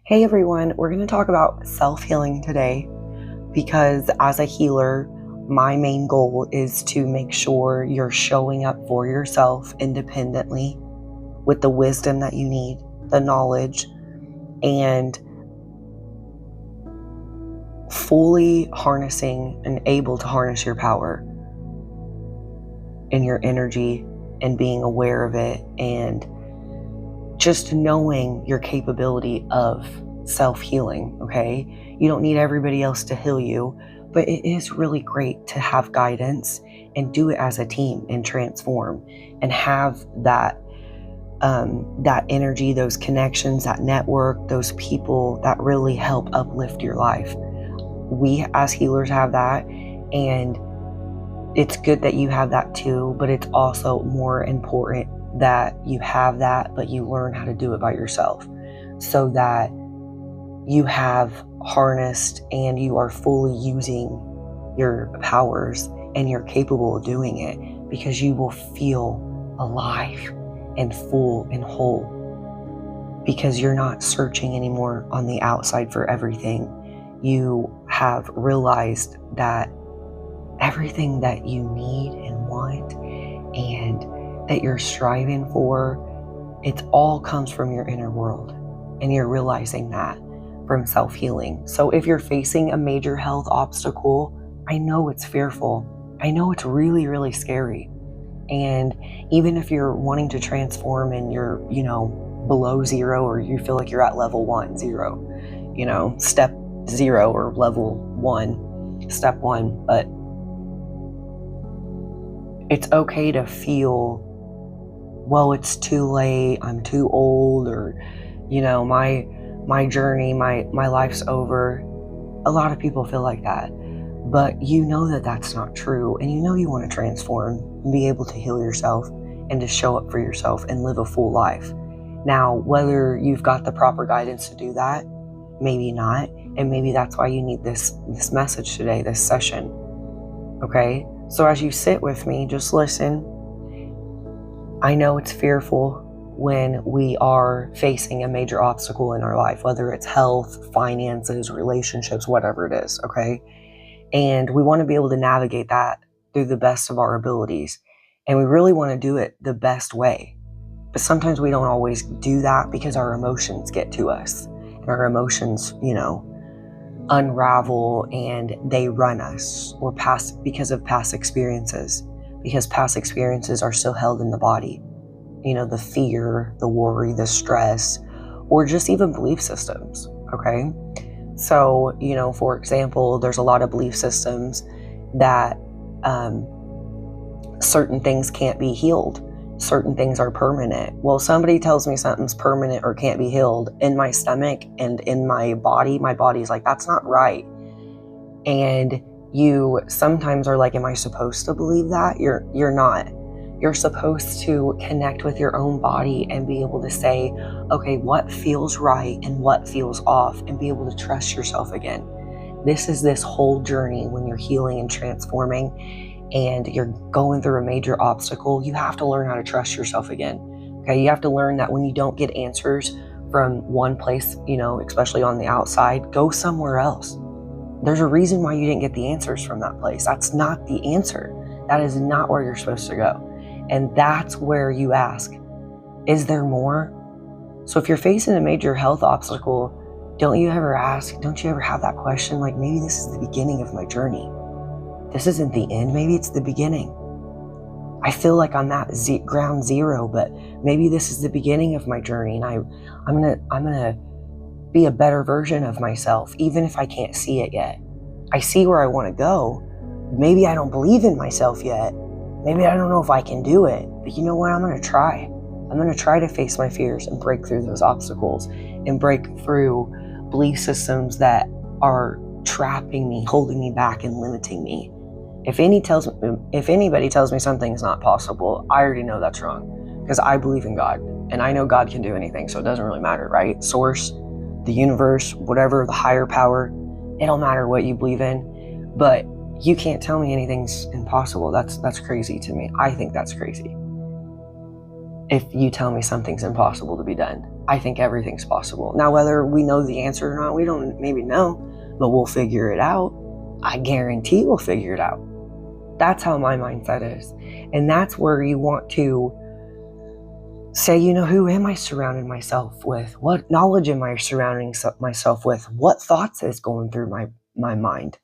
Hey everyone, we're going to talk about self-healing today because as a healer, my main goal is to make sure you're showing up for yourself independently with the wisdom that you need, the knowledge, and fully harnessing and able to harness your power and your energy and being aware of it and just knowing your capability of self-healing, okay? You don't need everybody else to heal you, but it is really great to have guidance and do it as a team and transform and have that energy, those connections, that network, those people that really help uplift your life. We as healers have that, and it's good that you have that too, but it's also more important that you have that, but you learn how to do it by yourself so that you have harnessed and you are fully using your powers and you're capable of doing it, because you will feel alive and full and whole because you're not searching anymore on the outside for everything. You have realized that everything that you need and want and that you're striving for, it all comes from your inner world, and you're realizing that from self-healing. So if you're facing a major health obstacle, I know it's fearful. I know it's really, really scary. And even if you're wanting to transform and you're, below zero, or you feel like you're at level 1, 0, step 0 or level 1, step 1, but it's okay to feel, well, it's too late, I'm too old, or, my journey, my life's over. A lot of people feel like that, but you know that that's not true, and you know you want to transform and be able to heal yourself and to show up for yourself and live a full life. Now, whether you've got the proper guidance to do that, maybe not, and maybe that's why you need this message today, this session, okay? So as you sit with me, just listen. I know it's fearful when we are facing a major obstacle in our life, whether it's health, finances, relationships, whatever it is, okay? And we want to be able to navigate that through the best of our abilities. And we really want to do it the best way. But sometimes we don't always do that because our emotions get to us. And our emotions, unravel and they run us, or because of past experiences, because past experiences are still held in the body. The fear, the worry, the stress, or just even belief systems, okay? So, for example, there's a lot of belief systems that certain things can't be healed. Certain things are permanent. Well, somebody tells me something's permanent or can't be healed in my stomach and in my body's like, that's not right. And you sometimes are like, am I supposed to believe that? You're not. You're supposed to connect with your own body and be able to say, okay, what feels right and what feels off, and be able to trust yourself again. This whole journey when you're healing and transforming and you're going through a major obstacle, you have to learn how to trust yourself again. Okay, you have to learn that when you don't get answers from one place, especially on the outside, go somewhere else. There's a reason why you didn't get the answers from that place. That's not the answer. That is not where you're supposed to go. And that's where you ask, is there more? So if you're facing a major health obstacle, don't you ever have that question, like, maybe this is the beginning of my journey. This isn't the end, maybe it's the beginning. I feel like I'm at ground zero, but maybe this is the beginning of my journey, and I'm gonna be a better version of myself, even if I can't see it yet. I see where I want to go. Maybe I don't believe in myself yet. Maybe I don't know if I can do it, but you know what? I'm going to try. I'm going to try to face my fears and break through those obstacles and break through belief systems that are trapping me, holding me back, and limiting me. If anybody tells me something's not possible, I already know that's wrong, because I believe in God and I know God can do anything. So it doesn't really matter, right? Source, the universe, whatever, the higher power, it don't matter what you believe in, but you can't tell me anything's impossible. That's crazy to me. I think that's crazy. If you tell me something's impossible to be done, I think everything's possible. Now, whether we know the answer or not, we don't maybe know, but we'll figure it out. I guarantee we'll figure it out. That's how my mindset is. And that's where you want to say, who am I surrounding myself with? What knowledge am I surrounding myself with? What thoughts is going through my mind?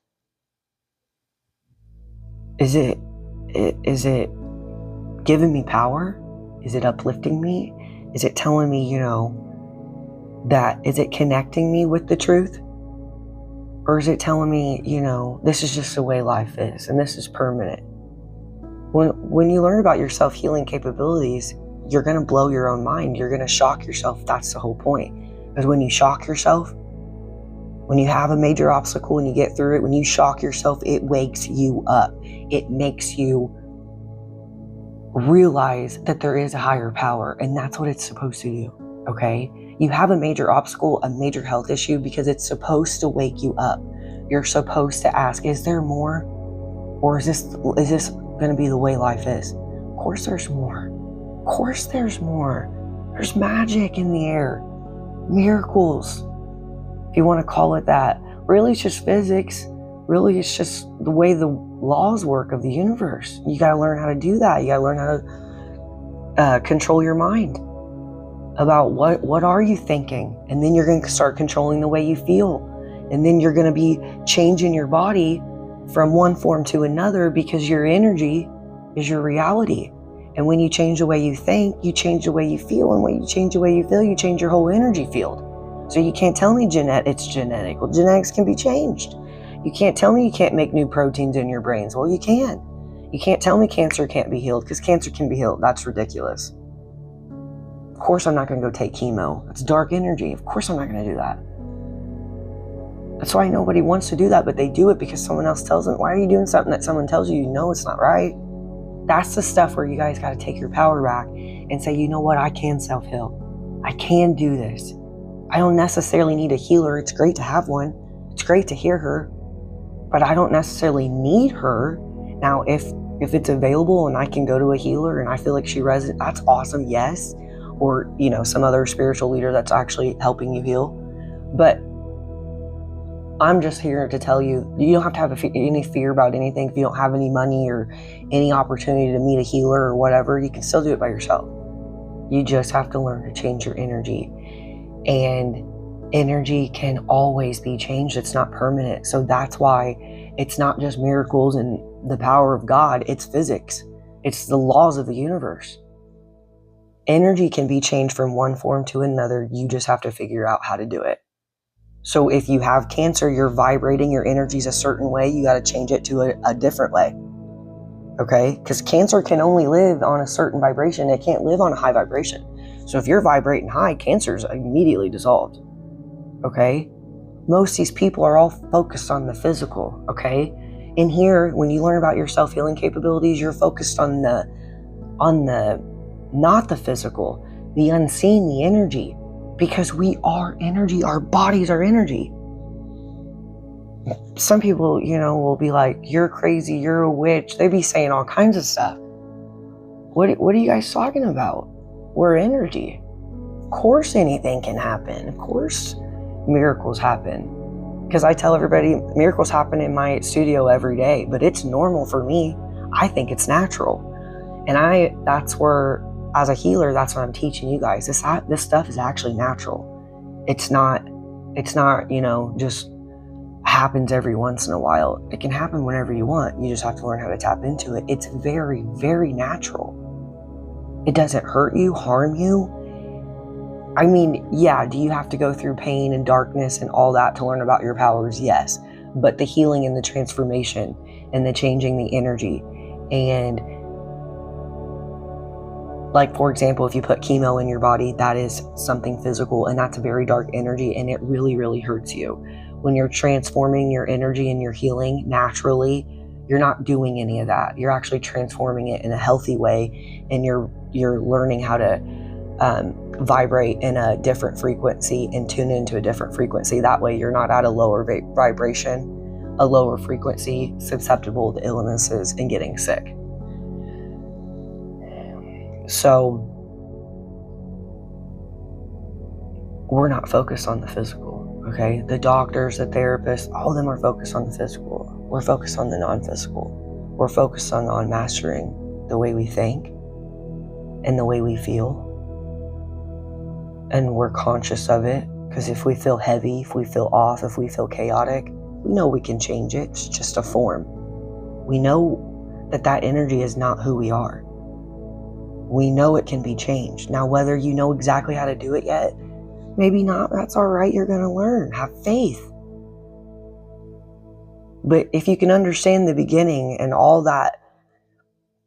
Is it giving me power? Is it uplifting me? Is it telling me, is it connecting me with the truth? Or is it telling me, this is just the way life is and this is permanent? When you learn about your self-healing capabilities, you're going to blow your own mind. You're going to shock yourself. That's the whole point. Because when you shock yourself, when you have a major obstacle and you get through it, when you shock yourself, it wakes you up. It makes you realize that there is a higher power, and that's what it's supposed to do, okay? You have a major obstacle, a major health issue, because it's supposed to wake you up. You're supposed to ask, is there more? Or is this going to be the way life is? Of course there's more. Of course there's more. There's magic in the air. Miracles, if you want to call it that. Really, it's just physics. Really, it's just the way the laws work of the universe. You got to learn how to do that. You got to learn how to control your mind about what are you thinking. And then you're going to start controlling the way you feel. And then you're going to be changing your body from one form to another, because your energy is your reality. And when you change the way you think, you change the way you feel. And when you change the way you feel, you change your whole energy field. So you can't tell me it's genetic. Well, genetics can be changed. You can't tell me you can't make new proteins in your brains. Well, you can. You can't tell me cancer can't be healed, because cancer can be healed. That's ridiculous. Of course I'm not going to go take chemo. It's dark energy. Of course I'm not going to do that. That's why nobody wants to do that, but they do it because someone else tells them. Why are you doing something that someone tells you it's not right? That's the stuff where you guys got to take your power back and say, you know what? I can self-heal. I can do this. I don't necessarily need a healer. It's great to have one. It's great to hear her, but I don't necessarily need her. Now, if it's available and I can go to a healer and I feel like she resonates, that's awesome, yes. Or, some other spiritual leader that's actually helping you heal. But I'm just here to tell you, you don't have to have any fear about anything. If you don't have any money or any opportunity to meet a healer or whatever, you can still do it by yourself. You just have to learn to change your energy. And energy can always be changed. It's not permanent. So that's why it's not just miracles and the power of God. It's physics. It's the laws of the universe. Energy can be changed from one form to another. You just have to figure out how to do it. So if you have cancer, you're vibrating, your energy's a certain way, you got to change it to a different way. Okay? Because cancer can only live on a certain vibration. It can't live on a high vibration. So if you're vibrating high, cancer's immediately dissolved. Okay? Most of these people are all focused on the physical. Okay? In here, when you learn about your self-healing capabilities, you're focused on the not the physical, the unseen, the energy. Because we are energy. Our bodies are energy. Some people, will be like, you're crazy, you're a witch. They be saying all kinds of stuff. What are you guys talking about? We're energy. Of course anything can happen. Of course miracles happen. Because I tell everybody, miracles happen in my studio every day. But it's normal for me. I think it's natural. And that's where, as a healer, that's what I'm teaching you guys. This stuff is actually natural. It's not, just happens every once in a while. It can happen whenever you want. You just have to learn how to tap into it. It's very, very natural. It doesn't hurt you, harm you. I mean, yeah, do you have to go through pain and darkness and all that to learn about your powers? Yes. But the healing and the transformation and the changing the energy and, like, for example, if you put chemo in your body, that is something physical, and that's a very dark energy, and it really, really hurts you. When you're transforming your energy and you're healing naturally, you're not doing any of that. You're actually transforming it in a healthy way, and you're learning how to vibrate in a different frequency and tune into a different frequency. That way, you're not at a lower vibration, a lower frequency, susceptible to illnesses and getting sick. So we're not focused on the physical, okay? The doctors, the therapists, all of them are focused on the physical. We're focused on the non-physical. We're focused on mastering the way we think and the way we feel. And we're conscious of it, because if we feel heavy, if we feel off, if we feel chaotic, we know we can change it. It's just a form. We know that energy is not who we are. We know it can be changed. Now, whether you know exactly how to do it yet, maybe not, that's all right. You're going to learn. Have faith. But if you can understand the beginning and all that,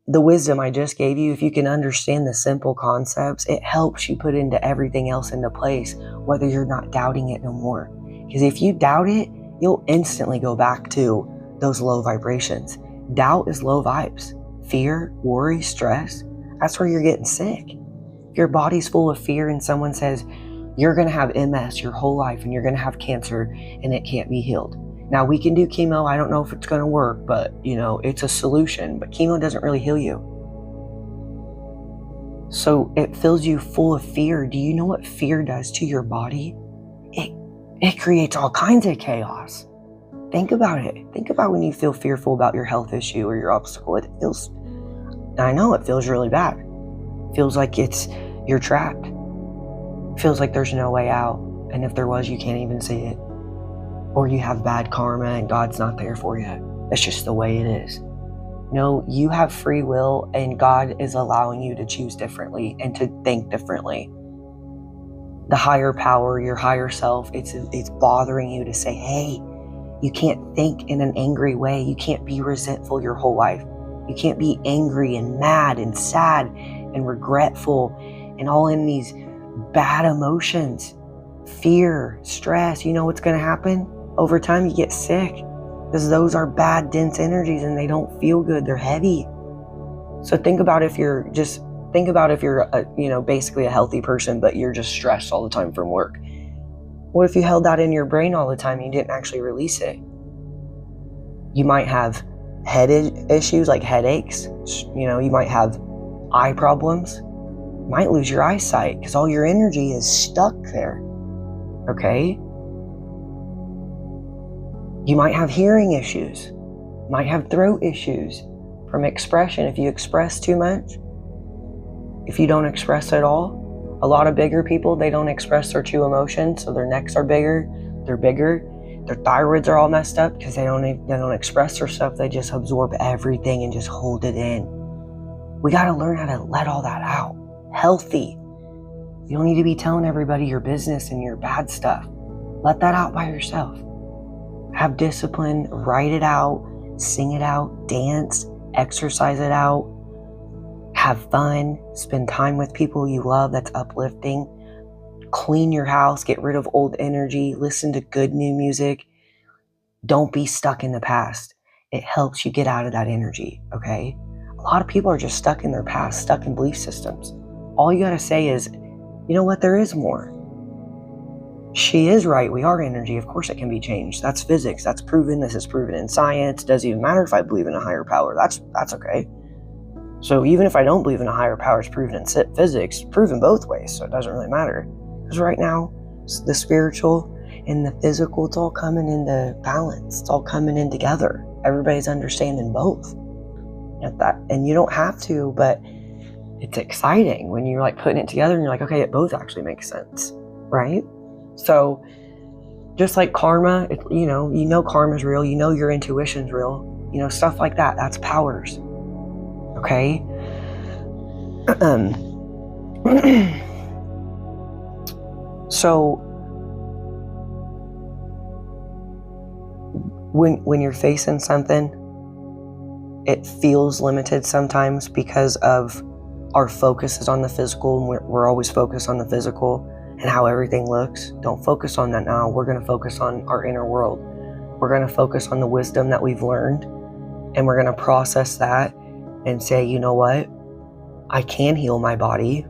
the wisdom I just gave you, if you can understand the simple concepts, it helps you put into everything else into place, whether you're not doubting it no more. Because if you doubt it, you'll instantly go back to those low vibrations. Doubt is low vibes. Fear, worry, stress, that's where you're getting sick. If your body's full of fear and someone says, you're going to have MS your whole life and you're going to have cancer and it can't be healed. Now, we can do chemo. I don't know if it's going to work, but, it's a solution. But chemo doesn't really heal you. So it fills you full of fear. Do you know what fear does to your body? It creates all kinds of chaos. Think about it. Think about when you feel fearful about your health issue or your obstacle. I know it feels really bad. It feels like you're trapped. It feels like there's no way out. And if there was, you can't even see it. Or you have bad karma and God's not there for you. That's just the way it is. No, you have free will and God is allowing you to choose differently and to think differently. The higher power, your higher self, it's bothering you to say, hey, you can't think in an angry way. You can't be resentful your whole life. You can't be angry and mad and sad and regretful and all in these bad emotions. Fear, stress, you know what's going to happen? Over time, you get sick because those are bad, dense energies and they don't feel good. They're heavy. So think about if you're basically a healthy person, but you're just stressed all the time from work. What if you held that in your brain all the time and you didn't actually release it? You might have head issues like headaches. You might have eye problems. You might lose your eyesight because all your energy is stuck there. Okay? You might have hearing issues. You might have throat issues from expression. If you express too much, if you don't express at all, a lot of bigger people, they don't express their true emotions, so their necks are bigger, they're bigger, their thyroids are all messed up because they don't express their stuff. They just absorb everything and just hold it in. We got to learn how to let all that out. Healthy. You don't need to be telling everybody your business and your bad stuff. Let that out by yourself. Have discipline, write it out, sing it out, dance, exercise it out, have fun, spend time with people you love that's uplifting, clean your house, get rid of old energy, listen to good new music. Don't be stuck in the past. It helps you get out of that energy, okay? A lot of people are just stuck in their past, stuck in belief systems. All you gotta say is, you know what, there is more. She is right. We are energy. Of course it can be changed. That's physics. That's proven. This is proven in science. It doesn't even matter if I believe in a higher power. That's okay. So even if I don't believe in a higher power, it's proven in physics, proven both ways. So it doesn't really matter. Because right now, the spiritual and the physical, it's all coming into balance. It's all coming in together. Everybody's understanding both. And you don't have to, but it's exciting when you're like putting it together and you're like, okay, it both actually makes sense, right? So just like karma, you know karma's real, you know your intuition's real, stuff like that. That's powers. Okay? So when you're facing something, it feels limited sometimes because of our focus is on the physical, and we're always focused on the physical and how everything looks. Don't focus on that now. We're going to focus on our inner world. We're going to focus on the wisdom that we've learned, and we're going to process that and say, you know what? I can heal my body.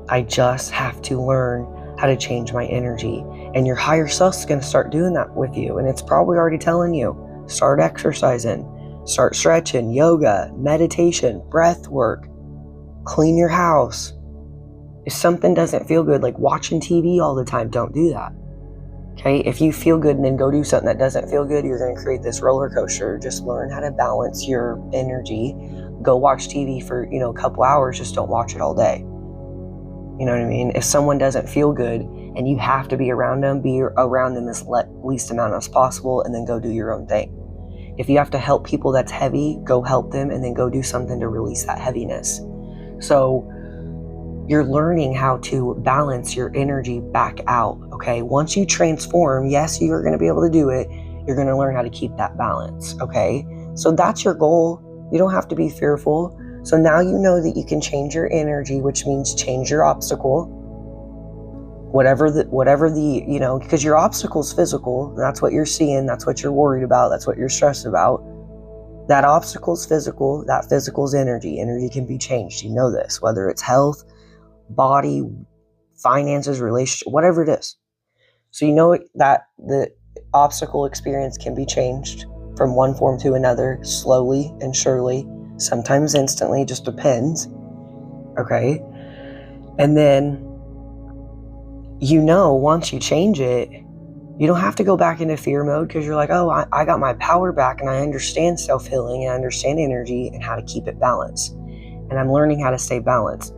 I just have to learn how to change my energy. And your higher self's going to start doing that with you. And it's probably already telling you, start exercising, start stretching, yoga, meditation, breath work, clean your house, If something doesn't feel good, like watching TV all the time, don't do that. Okay, if you feel good and then go do something that doesn't feel good, you're going to create this roller coaster. Just learn how to balance your energy. Go watch TV for, a couple hours, just don't watch it all day. You know what I mean? If someone doesn't feel good and you have to be around them as least amount as possible, and then go do your own thing. If you have to help people that's heavy, go help them and then go do something to release that heaviness. So you're learning how to balance your energy back out, okay? Once you transform, yes, you're going to be able to do it. You're going to learn how to keep that balance, okay? So that's your goal. You don't have to be fearful. So now you know that you can change your energy, which means change your obstacle. Whatever the because your obstacle's physical. That's what you're seeing. That's what you're worried about. That's what you're stressed about. That obstacle's physical. That physical's energy. Energy can be changed. You know this, whether it's health, body, finances, relationship, whatever it is. So you know that the obstacle experience can be changed from one form to another, slowly and surely, sometimes instantly, just depends. Okay? And then, once you change it, you don't have to go back into fear mode, because you're like, oh, I got my power back, and I understand self-healing, and I understand energy and how to keep it balanced. And I'm learning how to stay balanced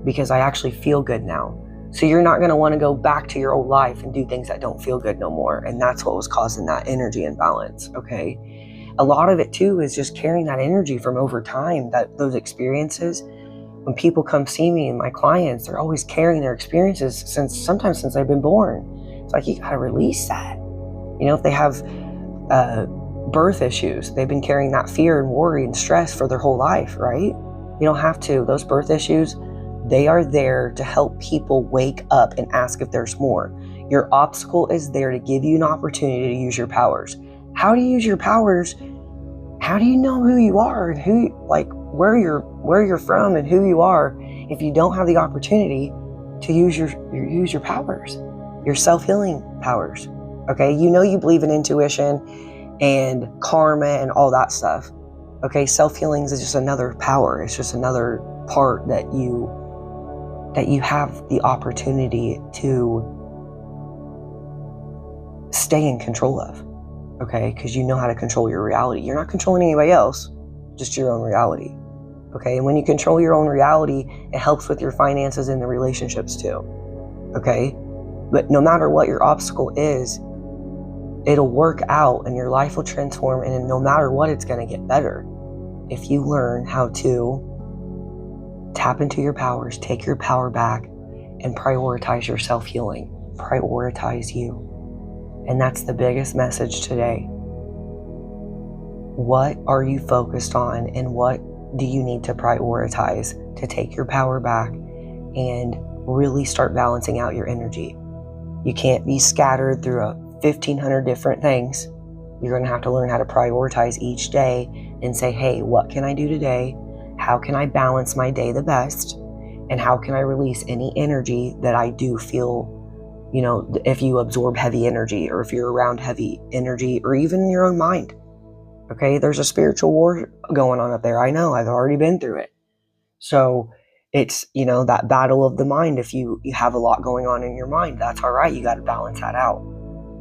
because I actually feel good now. So you're not going to want to go back to your old life and do things that don't feel good no more. And that's what was causing that energy imbalance, okay? A lot of it too is just carrying that energy from over time, those experiences. When people come see me and my clients, they're always carrying their experiences sometimes since they've been born. It's like, you got to release that. If they have birth issues, they've been carrying that fear and worry and stress for their whole life, right? You don't have to. Those birth issues, they are there to help people wake up and ask if there's more. Your obstacle is there to give you an opportunity to use your powers. How do you use your powers? How do you know who you are and where you're from and who you are if you don't have the opportunity to use your powers, your self-healing powers? Okay, you believe in intuition and karma and all that stuff. Okay, self-healing is just another power. It's just another part that you have the opportunity to stay in control of. Okay, because you know how to control your reality. You're not controlling anybody else, just your own reality. Okay, and when you control your own reality, it helps with your finances and the relationships too. Okay, but no matter what your obstacle is, it'll work out and your life will transform, and no matter what, it's going to get better if you learn how to tap into your powers, take your power back, and prioritize your self-healing. Prioritize you. And that's the biggest message today. What are you focused on, and what do you need to prioritize to take your power back and really start balancing out your energy? You can't be scattered through 1,500 different things. You're going to have to learn how to prioritize each day and say, hey, what can I do today? How can I balance my day the best? And how can I release any energy that I do feel, if you absorb heavy energy, or if you're around heavy energy, or even your own mind. Okay, there's a spiritual war going on up there. I know, I've already been through it. So it's, that battle of the mind. If you have a lot going on in your mind, that's all right. You got to balance that out.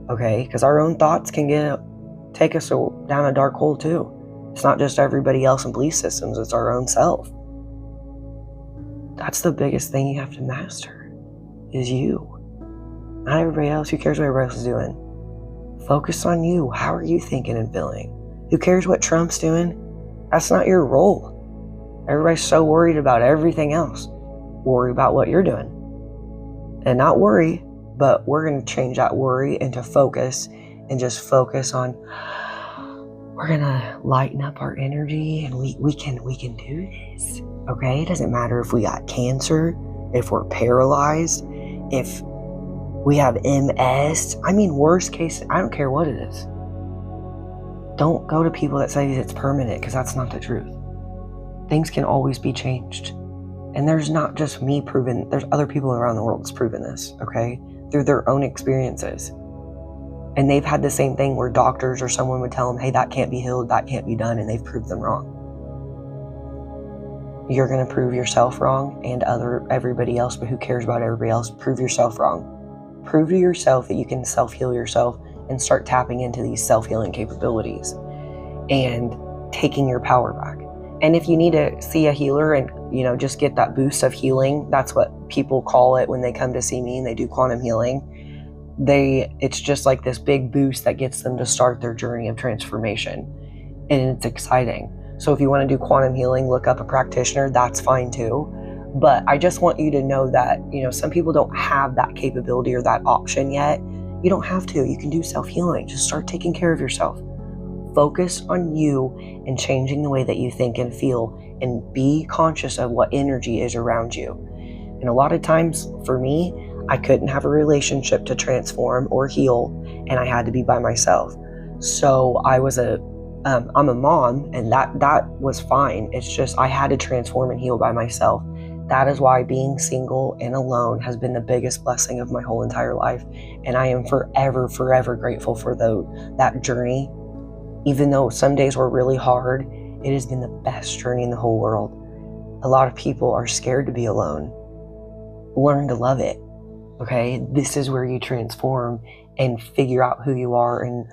Okay, because our own thoughts can take us down a dark hole too. It's not just everybody else and belief systems, it's our own self. That's the biggest thing you have to master, is you. Not everybody else. Who cares what everybody else is doing? Focus on you. How are you thinking and feeling? Who cares what Trump's doing? That's not your role. Everybody's so worried about everything else. Worry about what you're doing. And not worry, but we're going to change that worry into focus, and just focus on, we're going to lighten up our energy, and we can do this. Okay? It doesn't matter if we got cancer, if we're paralyzed, if we have MS. Worst case, I don't care what it is. Don't go to people that say it's permanent, because that's not the truth. Things can always be changed. And there's not just me proving, there's other people around the world that's proven this, okay? Through their own experiences. And they've had the same thing where doctors or someone would tell them, hey, that can't be healed, that can't be done, and they've proved them wrong. you're going to prove yourself wrong and everybody else, but who cares about everybody else? Prove yourself wrong. Prove to yourself that you can self-heal yourself and start tapping into these self-healing capabilities and taking your power back. And if you need to see a healer and, just get that boost of healing, that's what people call it when they come to see me and they do quantum healing. It's just like this big boost that gets them to start their journey of transformation. And it's exciting. So if you want to do quantum healing, look up a practitioner, that's fine too. But I just want you to know that, some people don't have that capability or that option yet. You don't have to. You can do self-healing. Just start taking care of yourself. Focus on you and changing the way that you think and feel, and be conscious of what energy is around you. And a lot of times for me, I couldn't have a relationship to transform or heal, and I had to be by myself. So I'm a mom, and that was fine. It's just I had to transform and heal by myself. That is why being single and alone has been the biggest blessing of my whole entire life. And I am forever, forever grateful for that journey. Even though some days were really hard, it has been the best journey in the whole world. A lot of people are scared to be alone. Learn to love it, okay? This is where you transform and figure out who you are, and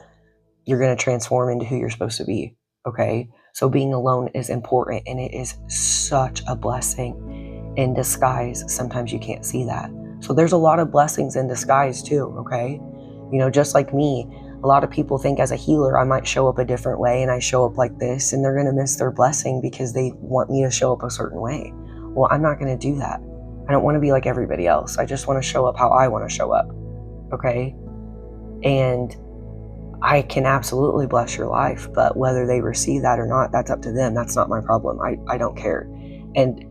you're going to transform into who you're supposed to be, okay? So being alone is important, and it is such a blessing in disguise. Sometimes you can't see that. So there's a lot of blessings in disguise too, okay? Just like me, a lot of people think as a healer, I might show up a different way, and I show up like this, and they're going to miss their blessing because they want me to show up a certain way. Well, I'm not going to do that. I don't want to be like everybody else. I just want to show up how I want to show up, okay? And I can absolutely bless your life, but whether they receive that or not, that's up to them. That's not my problem. I don't care. And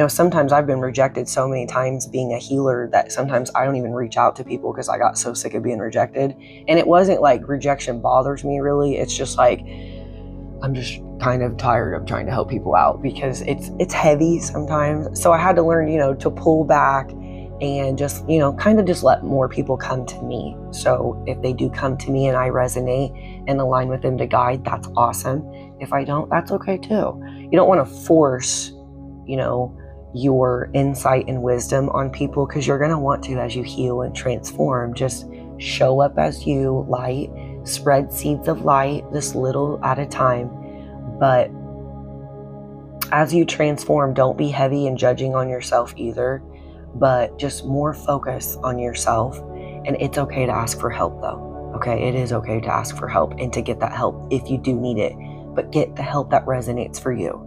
sometimes I've been rejected so many times being a healer that sometimes I don't even reach out to people because I got so sick of being rejected. And it wasn't like rejection bothers me really. It's just like, I'm just kind of tired of trying to help people out because it's heavy sometimes. So I had to learn, to pull back and just, kind of just let more people come to me. So if they do come to me and I resonate and align with them to guide, that's awesome. If I don't, that's okay too. You don't want to force, your insight and wisdom on people, because you're going to want to as you heal and transform. Just show up as you, light, spread seeds of light, this little at a time. But as you transform, don't be heavy and judging on yourself either, but just more focus on yourself. And it's okay to ask for help though. Okay, it is okay to ask for help and to get that help if you do need it, but get the help that resonates for you.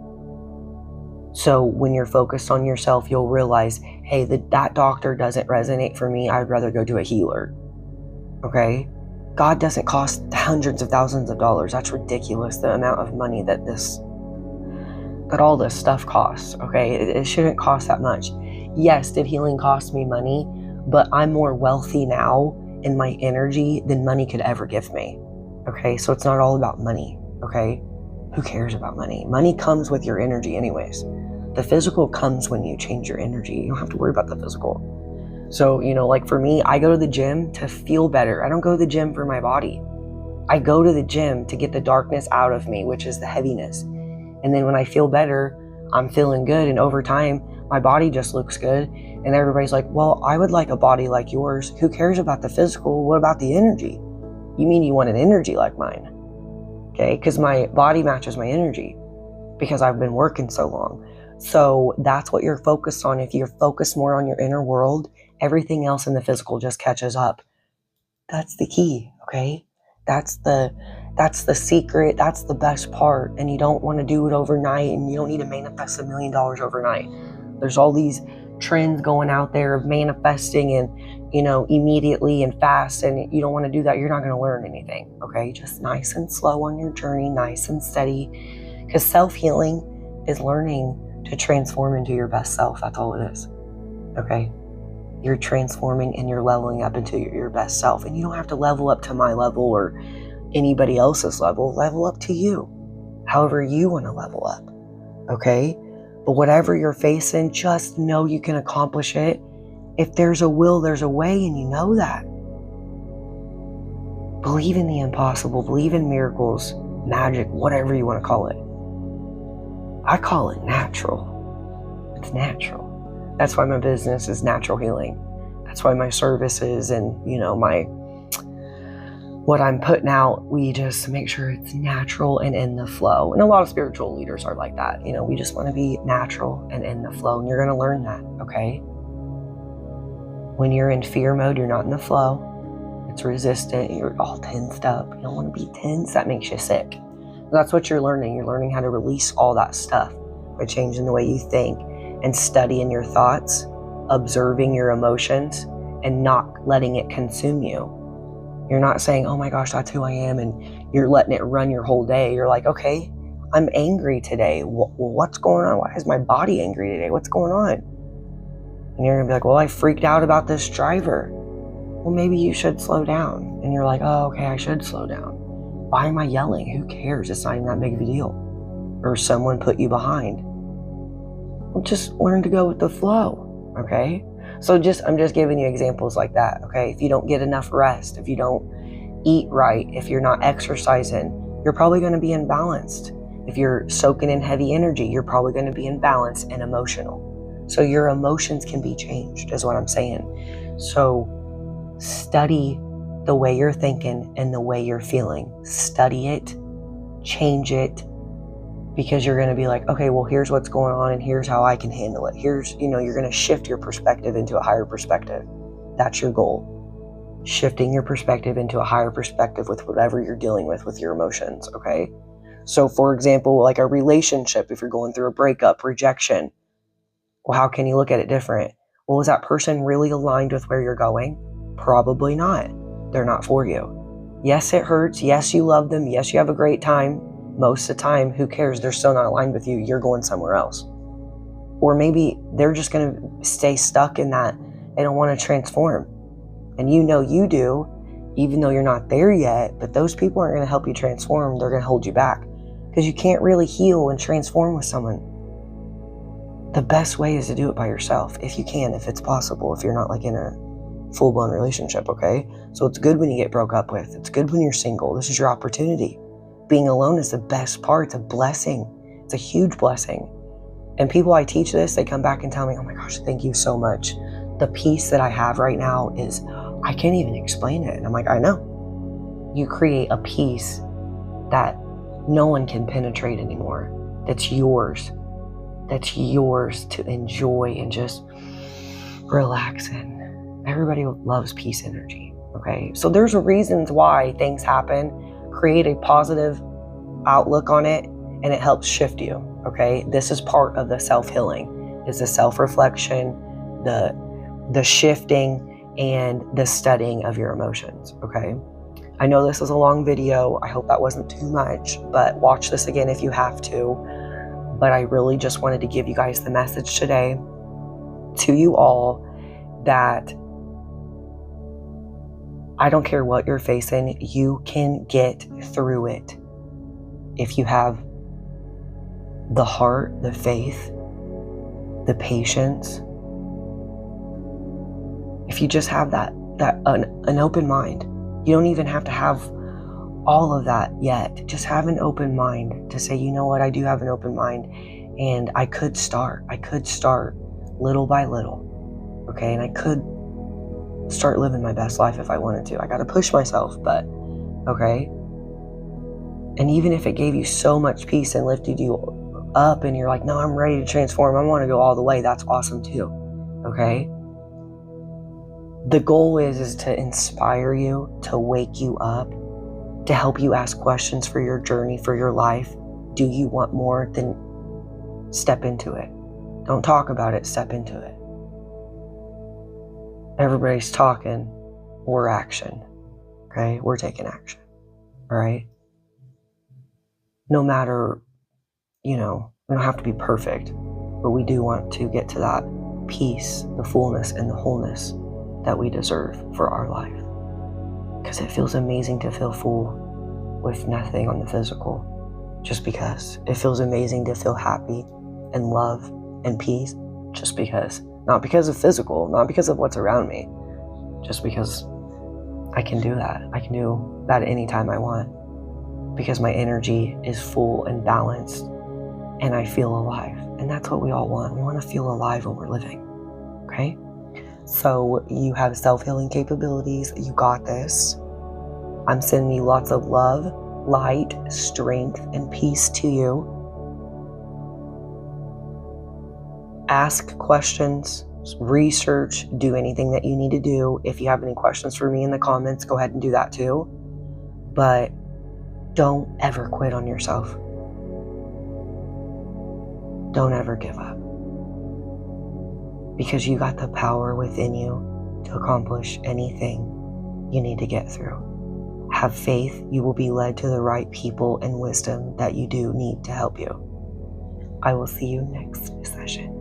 So when you're focused on yourself, you'll realize, hey, that doctor doesn't resonate for me. I'd rather go to a healer. Okay? God doesn't cost hundreds of thousands of dollars. That's ridiculous, the amount of money that all this stuff costs. Okay? It shouldn't cost that much. Yes, did healing cost me money? But I'm more wealthy now in my energy than money could ever give me. Okay? So it's not all about money. Okay? Who cares about money? Money comes with your energy anyways. The physical comes when you change your energy. You don't have to worry about the physical. So, like for me, I go to the gym to feel better. I don't go to the gym for my body. I go to the gym to get the darkness out of me, which is the heaviness. And then when I feel better, I'm feeling good. And over time, my body just looks good. And everybody's like, well, I would like a body like yours. Who cares about the physical? What about the energy? You mean you want an energy like mine? Okay, because my body matches my energy because I've been working so long. So that's what you're focused on. If you're focused more on your inner world, everything else in the physical just catches up. That's the key, okay? That's the secret. That's the best part. And you don't want to do it overnight, and you don't need to manifest $1 million overnight. There's all these trends going out there of manifesting and, immediately and fast, and you don't want to do that. You're not going to learn anything, okay? Just nice and slow on your journey, nice and steady, because self-healing is learning to transform into your best self. That's all it is, okay? You're transforming and you're leveling up into your best self, and you don't have to level up to my level or anybody else's level. Level up to you, however you want to level up, okay? But whatever you're facing, just know you can accomplish it. If there's a will, there's a way, and you know that. Believe in the impossible. Believe in miracles, magic, whatever you want to call it. I call it natural. It's natural. That's why my business is natural healing. That's why my services and, what I'm putting out, we just make sure it's natural and in the flow. And a lot of spiritual leaders are like that. We just want to be natural and in the flow. And you're going to learn that, okay? When you're in fear mode, you're not in the flow. It's resistant. You're all tensed up. You don't want to be tense. That makes you sick. That's what you're learning. You're learning how to release all that stuff by changing the way you think and studying your thoughts, observing your emotions, and not letting it consume you. You're not saying, oh my gosh, that's who I am, and you're letting it run your whole day. You're like, okay, I'm angry today. What's going on? Why is my body angry today? What's going on? And you're going to be like, well, I freaked out about this driver. Well, maybe you should slow down. And you're like, oh, okay, I should slow down. Why am I yelling? Who cares? It's not even that big of a deal. Or someone put you behind. Well, just learn to go with the flow, okay? So I'm just giving you examples like that, okay? If you don't get enough rest, if you don't eat right, if you're not exercising, you're probably going to be imbalanced. If you're soaking in heavy energy, you're probably going to be imbalanced and emotional. So your emotions can be changed, is what I'm saying. So study the way you're thinking and the way you're feeling. Study it, change it, because you're going to be like, okay, well, here's what's going on and here's how I can handle it. You're going to shift your perspective into a higher perspective. That's your goal. Shifting your perspective into a higher perspective with whatever you're dealing with your emotions, okay? So for example, like a relationship, if you're going through a breakup, rejection, well, how can you look at it different? Well, is that person really aligned with where you're going? Probably not. They're not for you. Yes, it hurts. Yes, you love them. Yes, you have a great time. Most of the time, who cares? They're still not aligned with you. You're going somewhere else. Or maybe they're just going to stay stuck in that. They don't want to transform. And you do, even though you're not there yet, but those people aren't going to help you transform. They're going to hold you back because you can't really heal and transform with someone. The best way is to do it by yourself, if you can, if it's possible, if you're not like in a full-blown relationship, okay? So it's good when you get broke up with. It's good when you're single. This is your opportunity. Being alone is the best part. It's a blessing. It's a huge blessing. And people I teach this, they come back and tell me, oh my gosh, thank you so much. The peace that I have right now is, I can't even explain it. And I'm like, I know. You create a peace that no one can penetrate anymore. That's yours. That's yours to enjoy and just relax in. Everybody loves peace energy, okay? So there's reasons why things happen. Create a positive outlook on it, and it helps shift you, okay? This is part of the self-healing, is the self-reflection, the shifting, and the studying of your emotions, okay? I know this is a long video. I hope that wasn't too much, but watch this again if you have to. But I really just wanted to give you guys the message today to you all that I don't care what you're facing, you can get through it. If you have the heart, the faith, the patience, if you just have an open mind. You don't even have to have all of that yet. Just have an open mind to say, you know what, I do have an open mind, and I could start little by little, okay? And I could start living my best life if I wanted to. I got to push myself, but okay. And even if it gave you so much peace and lifted you up and you're like, no, I'm ready to transform, I want to go all the way, that's awesome too, okay? The goal is to inspire you, to wake you up, to help you ask questions for your journey, for your life. Do you want more? Then step into it. Don't talk about it, step into it. Everybody's talking, we're action, okay? We're taking action, all right? No matter, we don't have to be perfect, but we do want to get to that peace, the fullness, and the wholeness that we deserve for our life. Because it feels amazing to feel full with nothing on the physical, just because. It feels amazing to feel happy and love and peace, just because. Not because of physical, not because of what's around me, just because I can do that. I can do that at any time I want, because my energy is full and balanced and I feel alive. And that's what we all want. We want to feel alive when we're living. Okay? So you have self-healing capabilities. You got this. I'm sending you lots of love, light, strength, and peace to you. Ask questions, research, do anything that you need to do. If you have any questions for me in the comments, go ahead and do that too. But don't ever quit on yourself. Don't ever give up. Because you got the power within you to accomplish anything you need to get through. Have faith. You will be led to the right people and wisdom that you do need to help you. I will see you next session.